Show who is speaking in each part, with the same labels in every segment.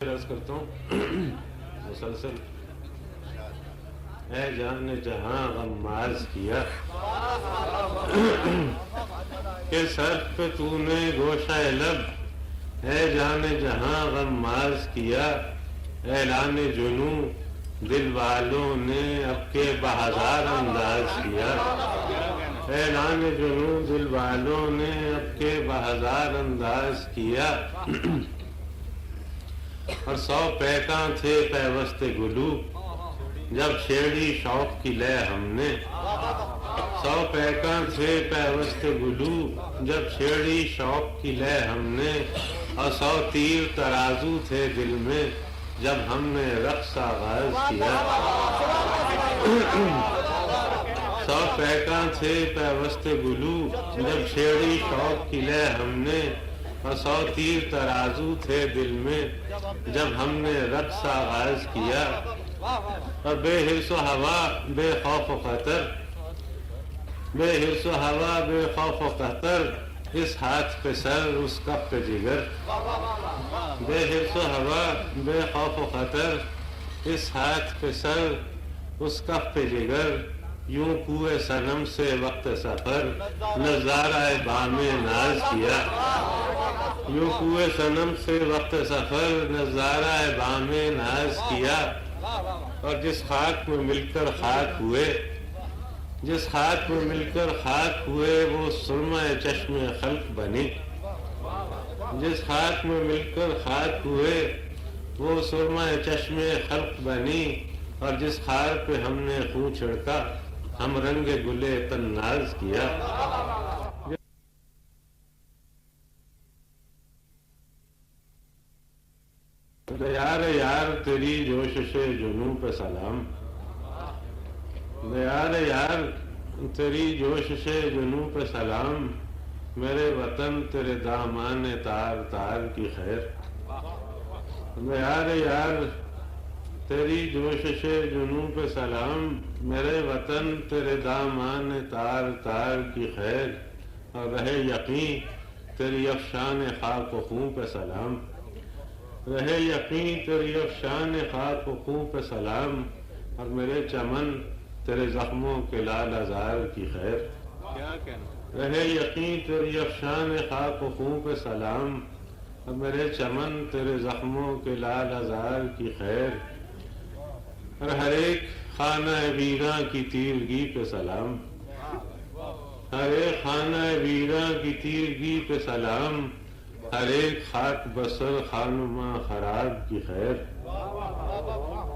Speaker 1: عرض کرتا ہوں مسلسل اے جان نے جہاں غماز کیا کہ سر پہ تو نے گوشہ لب اے جان جہاں غماز کیا اعلان جنوں دل والوں نے اب کے بہزار انداز کیا اعلان جنوں دل والوں نے اب کے بہزار انداز کیا اور 100 پیکاں تھے پیوست گلو جب چھیڑی شوق کی لے ہم نے 100 پیکاں تھے پیوست گلو جب چھیڑی شوق کی لے ہم نے اور 100 تیر ترازو تھے دل میں جب ہم نے رقص آغاز کیا 100 پیکاں تھے پیوست گلو جب چھیڑی شوق کی لے ہم نے اور 100 تیر ترازو تھے دل میں جب ہم نے رقص آغاز کیا اور بے حرص و ہوا بے خوف و خطر بے حرص و ہوا بے خوف و خطر اس ہاتھ پہ سر اس کف پہ جگر بے حرص و ہوا بے خوف و خطر اس ہاتھ پہ سر اس کف پہ جگر یوں کوئے صنم سے وقت سفر نظارہ بام ناز کیا یوں کوئے صنم سے وقت سفر نظارہ بام ناز کیا اور جس خاک میں مل کر خاک ہوئے جس خاک میں مل کر خاک ہوئے وہ سرمہ چشم خلق بنی جس خاک میں مل کر خاک ہوئے وہ سرمہ چشم خلق بنی اور جس خار پہ ہم نے خون چھڑکا ہم رنگ گلے تناز کیا یار یار تیری جوشش جنوں پہ سلام یار یار تیری جوشش جنوں پہ سلام میرے وطن تیرے دامان تار تار کی خیر یار یار تیری جوشش جنوں پہ سلام میرے وطن تیرے دامان تار تار کی خیر اور رہے یقین تیری افشان خاک و خون پہ سلام رہے یقین تیری افشان خاک و خون پہ سلام اور میرے چمن تیرے زخموں کے لال ازار کی خیر رہے یقین تیری افشان خاک و خون پہ سلام اور میرے چمن تیرے زخموں کے لال ازار کی خیر اور ہر ایک خانہ ویراں کی تیرگی پہ سلام ہر ایک خانہ ویراں کی تیرگی پہ سلام ہر ایک خاک بسر خانماں خراب کی خیر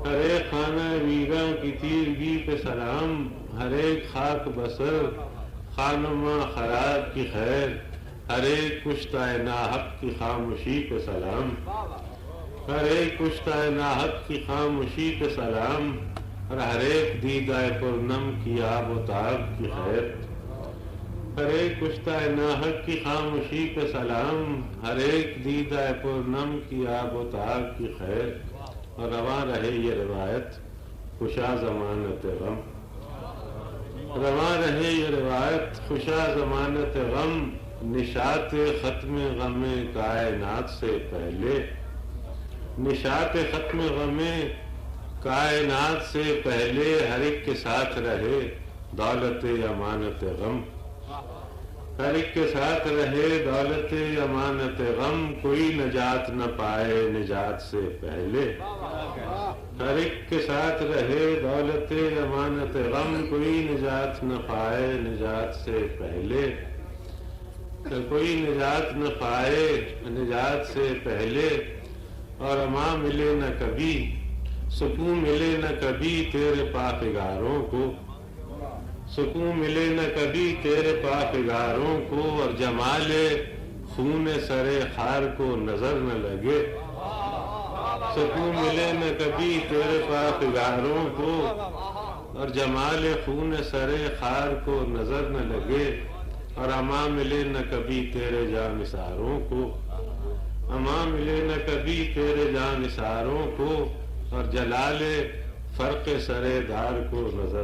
Speaker 1: ہر ایک خانہ ویراں کی تیرگی پہ سلام ہر ایک خاک بسر خانماں خراب کی خیر ہر ایک کشتہ ناحق کی خاموشی پہ سلام ہر ایک کشتہ ناحق کی خاموشی پہ سلام اور ہر ایک دیدہ پرنم کی آب و تاب کی خیر ہر ایک کشتہ ناحق کی خاموشی پہ سلام ہر ایک دیدہ پرنم کی آب و تاب کی خیر اور رواں رہے یہ روایت خوشا ضمانت غم رواں رہے یہ روایت خوشا ضمانت غم نشاط ختم غم کائنات سے پہلے نشاط ختم غم کائنات سے پہلے ہر ایک کے ساتھ رہے دولت امانت غم ہر ایک کے ساتھ رہے دولت امانت غم کوئی نجات نہ پائے نجات سے پہلے ہر ایک کے ساتھ رہے دولت امانت غم کوئی نجات نہ پائے نجات سے پہلے کوئی نجات نہ پائے نجات سے پہلے اور اما ملے نہ کبھی سکون ملے نہ کبھی تیرے پاکگاروں کو سکون ملے نہ کبھی تیرے پاکگاروں کو اور جمال خون سر خار کو نظر نہ لگے سکون ملے نہ کبھی تیرے پاکگاروں کو اور جمال خون سر خار کو نظر نہ لگے اور اما ملے نہ کبھی تیرے جانثاروں کو اما ملے نہ کبھی تیرے جانثاروں کو اور جلال فرق سر دار کو نظر